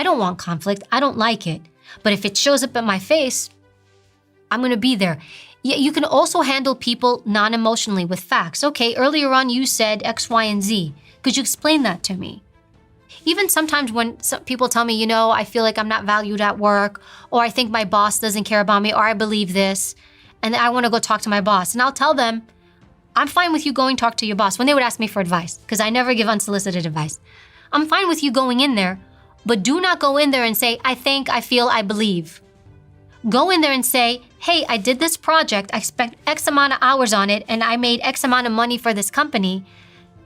I don't want conflict. I don't like it. But if it shows up in my face, I'm going to be there. You can also handle people non-emotionally with facts. Okay, earlier on you said X, Y, and Z. Could you explain that to me? Even sometimes when some people tell me, I feel like I'm not valued at work, or I think my boss doesn't care about me, or I believe this, and I want to go talk to my boss. And I'll tell them, I'm fine with you going talk to your boss when they would ask me for advice, because I never give unsolicited advice. I'm fine with you going in there, but do not go in there and say, I think, I feel, I believe. Go in there and say, hey, I did this project, I spent X amount of hours on it, and I made X amount of money for this company.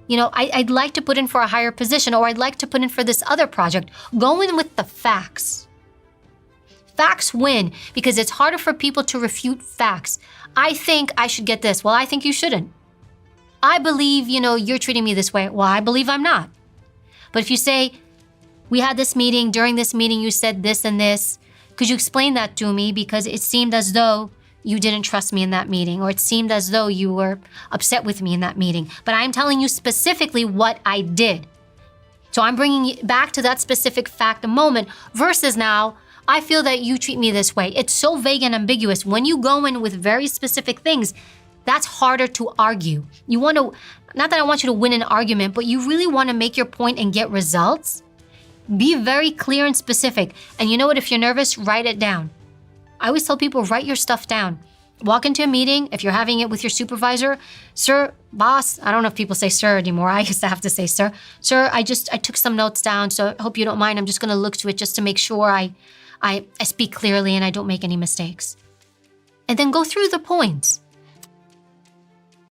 I'd like to put in for a higher position, or I'd like to put in for this other project. Go in with the facts. Facts win because it's harder for people to refute facts. I think I should get this. Well, I think you shouldn't. I believe, you're treating me this way. Well, I believe I'm not. But if you say, we had this meeting, during this meeting you said this and this, could you explain that to me? Because it seemed as though you didn't trust me in that meeting, or it seemed as though you were upset with me in that meeting. But I'm telling you specifically what I did. So I'm bringing you back to that specific fact a moment versus now, I feel that you treat me this way. It's so vague and ambiguous. When you go in with very specific things, that's harder to argue. You want to, not that I want you to win an argument, but you really want to make your point and get results. Be very clear and specific. And you know what? If you're nervous, write it down. I always tell people, write your stuff down. Walk into a meeting, if you're having it with your supervisor, sir, boss, I don't know if people say sir anymore. I used to have to say sir. Sir, I took some notes down, so I hope you don't mind. I'm just going to look to it just to make sure I speak clearly and I don't make any mistakes. And then go through the points.